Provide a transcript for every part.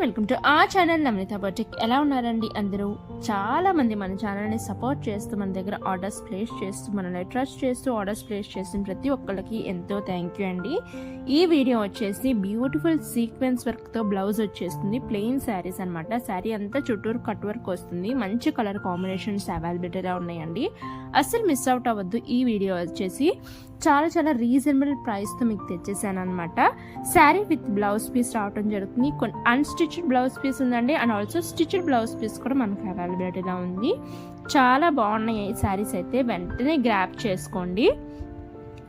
Welcome to ఆ channel నమ్రత boutique. ఎలా ఉన్నారండి అందరూ? చాలా మంది మన ఛానల్ని సపోర్ట్ చేస్తూ మన దగ్గర ఆర్డర్స్ ప్లేస్ చేస్తూ మనల్ని ట్రస్ట్ చేస్తూ ఆర్డర్స్ ప్లేస్ చేస్తున్న ప్రతి ఒక్కరికి ఎంతో థ్యాంక్ యూ అండి. ఈ వీడియో వచ్చేసి బ్యూటిఫుల్ సీక్వెన్స్ వర్క్తో బ్లౌజ్ వచ్చేస్తుంది. ప్లెయిన్ శారీస్ అనమాట. శారీ అంతా చుట్టూరు కట్ వర్క్ వస్తుంది. మంచి కలర్ కాంబినేషన్స్ అవైలబిలిటీగా ఉన్నాయండి. అస్సలు మిస్ అవుట్ అవ్వద్దు. ఈ వీడియో వచ్చేసి చాలా రీజనబుల్ ప్రైస్తో మీకు తెచ్చేసాను అనమాట. శారీ విత్ బ్లౌజ్ పీస్ రావడం జరుగుతుంది. కొన్ని అన్స్టిచ్డ్ బ్లౌజ్ పీస్ ఉందండి, and also stitched blouse piece కూడా మనకు అవైలబిలిటీగా ఉంది. చాలా బాగున్నాయి ఈ శారీస్ అయితే. వెంటనే గ్రాప్ చేసుకోండి.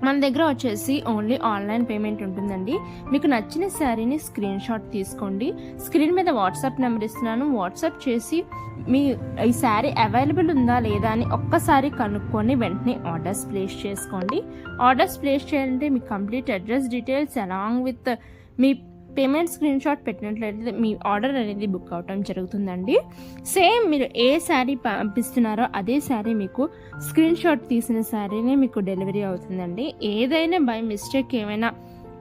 మన దగ్గర వచ్చేసి ఓన్లీ ఆన్లైన్ పేమెంట్ ఉంటుందండి. మీకు నచ్చిన శారీని స్క్రీన్ షాట్ తీసుకోండి. స్క్రీన్ మీద వాట్సాప్ నెంబర్ ఇస్తున్నాను. వాట్సాప్ చేసి మీ ఈ శారీ అవైలబుల్ ఉందా లేదా అని ఒక్కసారి కనుక్కొని వెంటనే ఆర్డర్స్ ప్లేస్ చేసుకోండి. ఆర్డర్స్ ప్లేస్ చేయాలంటే మీ complete address details along with మీ పేమెంట్ స్క్రీన్ షాట్ పెట్టినట్లయితే మీ ఆర్డర్ అనేది బుక్ అవటం జరుగుతుందండి. సేమ్ మీరు ఏ శారీ పంపిస్తున్నారో అదే శారీ మీకు స్క్రీన్ షాట్ తీసిన శారీనే మీకు డెలివరీ అవుతుందండి. ఏదైనా బై మిస్టేక్ ఏమైనా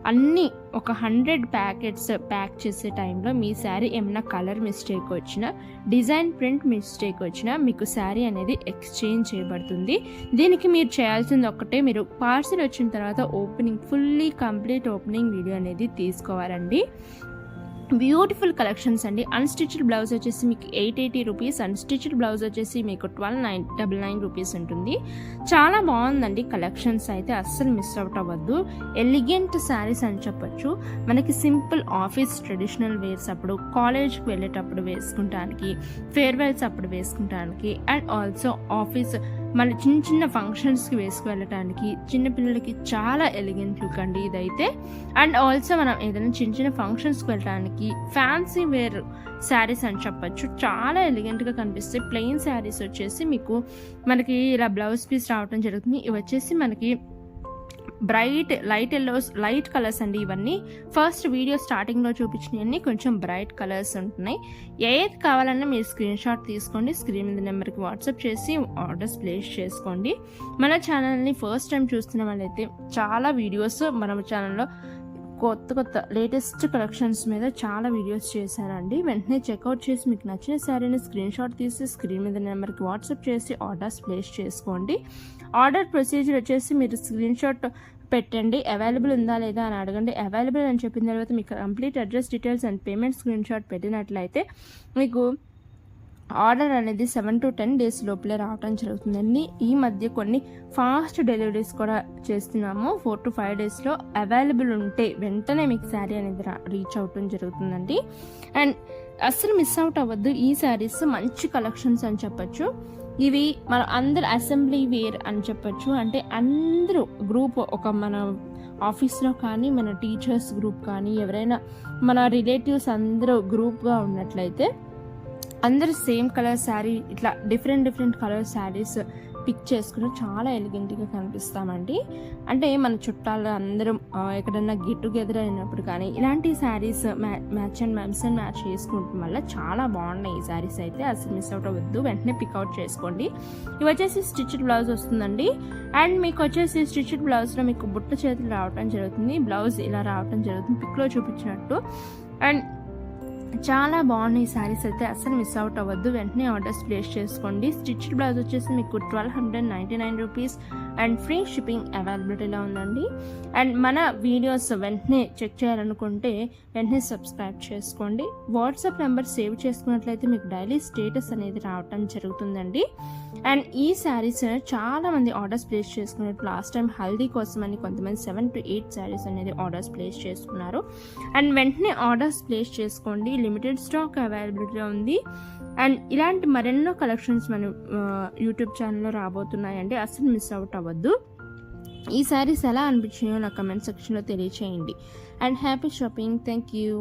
అన్నీ ఒక 100 ప్యాకెట్స్ ప్యాక్ చేసే టైంలో మీ శారీ ఏమైనా కలర్ మిస్టేక్ వచ్చినా, డిజైన్ ప్రింట్ మిస్టేక్ వచ్చినా మీకు శారీ అనేది ఎక్స్చేంజ్ చేయబడుతుంది. దీనికి మీరు చేయాల్సింది ఒక్కటే, మీరు పార్సిల్ వచ్చిన తర్వాత opening fully complete opening video అనేది తీసుకోవాలండి. బ్యూటిఫుల్ కలెక్షన్స్ అండి. అన్స్టిచ్డ్ బ్లౌజ్ వచ్చేసి మీకు 880 రూపీస్, అన్స్టిచ్డ్ బ్లౌజ్ వచ్చేసి మీకు 1299 రూపీస్ ఉంటుంది. చాలా బాగుందండి కలెక్షన్స్ అయితే. అస్సలు మిస్ అవుట్ అవ్వద్దు. ఎలిగెంట్ శారీస్ అని చెప్పొచ్చు. మనకి సింపుల్ ఆఫీస్ ట్రెడిషనల్ వేర్స్ అప్పుడు, కాలేజ్కి వెళ్ళేటప్పుడు వేసుకుంటానికి, ఫేర్వెల్స్ అప్పుడు వేసుకుంటానికి, అండ్ ఆల్సో ఆఫీస్ మన చిన్న ఫంక్షన్స్కి వేసుకువెళ్ళటానికి, చిన్నపిల్లలకి చాలా ఎలిగెంట్ లుక్ అండి ఇదైతే. అండ్ ఆల్సో మనం ఏదైనా చిన్న ఫంక్షన్స్కి వెళ్ళడానికి ఫ్యాన్సీ వేర్ శారీస్ అని చెప్పచ్చు. చాలా ఎలిగెంట్గా కనిపిస్తాయి. ప్లెయిన్ శారీస్ వచ్చేసి మీకు మనకి ఇలా బ్లౌజ్ పీస్ రావడం జరుగుతుంది. ఇవి వచ్చేసి మనకి bright light yellows, light colours అండి ఇవన్నీ. ఫస్ట్ వీడియో స్టార్టింగ్లో చూపించినవన్నీ కొంచెం బ్రైట్ కలర్స్ ఉంటున్నాయి. ఏది కావాలన్నా మీరు స్క్రీన్ షాట్ తీసుకోండి. స్క్రీన్ మీద నెంబర్కి వాట్సాప్ చేసి ఆర్డర్స్ ప్లేస్ చేసుకోండి. మన ఛానల్ని ఫస్ట్ టైం చూస్తున్న వాళ్ళైతే చాలా వీడియోస్ మన ఛానల్లో కొత్త లేటెస్ట్ కలెక్షన్స్ మీద చాలా వీడియోస్ చేశానండి. వెంటనే చెక్అవుట్ చేసి మీకు నచ్చిన శారీని స్క్రీన్ షాట్ తీసి స్క్రీన్ మీద నెంబర్కి వాట్సాప్ చేసి ఆర్డర్స్ ప్లేస్ చేసుకోండి. ఆర్డర్ ప్రొసీజర్ వచ్చేసి మీరు స్క్రీన్ షాట్ పెట్టండి, అవైలబుల్ ఉందా లేదా అని అడగండి. అవైలబుల్ అని చెప్పిన తర్వాత మీకు complete address details and payment screenshot పెట్టినట్లయితే మీకు ఆర్డర్ అనేది 7 to 10 days లోపలే రావడం జరుగుతుందండి. ఈ మధ్య కొన్ని ఫాస్ట్ డెలివరీస్ కూడా చేస్తున్నాము. 4 to 5 daysలో అవైలబుల్ ఉంటే వెంటనే మీకు శారీ అనేది రీచ్ అవటం జరుగుతుందండి. అండ్ అస్సలు మిస్ అవుట్ అవ్వద్దు. ఈ శారీస్ మంచి కలెక్షన్స్ అని చెప్పచ్చు. ఇవి మన అందరు అసెంబ్లీ వేర్ అని చెప్పచ్చు. అంటే అందరూ గ్రూప్, ఒక మన ఆఫీస్లో కానీ, మన టీచర్స్ గ్రూప్ కానీ, ఎవరైనా మన రిలేటివ్స్ అందరూ గ్రూప్గా ఉన్నట్లయితే అందరూ సేమ్ కలర్ శారీ, ఇట్లా డిఫరెంట్ కలర్ శారీస్ పిక్ చేసుకుని చాలా ఎలిగెంట్గా కనిపిస్తామండి. అంటే మన చుట్టాలు అందరం ఎక్కడన్నా గెట్ టుగెదర్ అయినప్పుడు కానీ ఇలాంటి శారీస్ మ్యాచ్ అండ్ మ్యాచ్ చేసుకుంటాం వల్ల చాలా బాగున్నాయి ఈ శారీస్ అయితే. అసలు మిస్ అవుట్ అవ్వద్దు. వెంటనే పిక్అవుట్ చేసుకోండి. ఇవి వచ్చేసి స్టిచ్డ్ బ్లౌజ్ వస్తుందండి. అండ్ మీకు వచ్చేసి స్టిచ్డ్ బ్లౌజ్లో మీకు బుట్ట చేతులు రావటం జరుగుతుంది. బ్లౌజ్ ఇలా రావటం జరుగుతుంది పిక్లో చూపించినట్టు. అండ్ చాలా బాగున్నాయి ఈ శారీస్ అయితే. అసలు మిస్ అవుట్ అవ్వద్దు. వెంటనే ఆర్డర్స్ ప్లేస్ చేసుకోండి. స్టిచ్డ్ బ్లౌజ్ వచ్చేసి మీకు 1299 రూపీస్ అండ్ ఫ్రీ షిప్పింగ్ అవైలబిలిటీలో ఉందండి. అండ్ మన వీడియోస్ వెంటనే చెక్ చేయాలనుకుంటే వెంటనే సబ్స్క్రైబ్ చేసుకోండి. వాట్సాప్ నెంబర్ సేవ్ చేసుకున్నట్లయితే మీకు డైలీ స్టేటస్ అనేది రావటం జరుగుతుందండి. అండ్ ఈ శారీస్ చాలా మంది ఆర్డర్స్ ప్లేస్ చేసుకున్నారు. లాస్ట్ టైం హల్దీ కోసం అని కొంతమంది 7 to 8 శారీస్ అనేది ఆర్డర్స్ ప్లేస్ చేసుకున్నారు. అండ్ వెంటనే ఆర్డర్స్ ప్లేస్ చేసుకోండి. లిమిటెడ్ స్టాక్ అవైలబిలిటీలో ఉంది. అండ్ ఇలాంటి మరెన్నో కలెక్షన్స్ మన యూట్యూబ్ ఛానల్లో రాబోతున్నాయండి. అసలు మిస్ అవుట్ అవ్వద్దు. ఈ శారీస్ ఎలా అనిపించాయో నా కమెంట్ సెక్షన్లో తెలియచేయండి. And happy shopping. Thank you.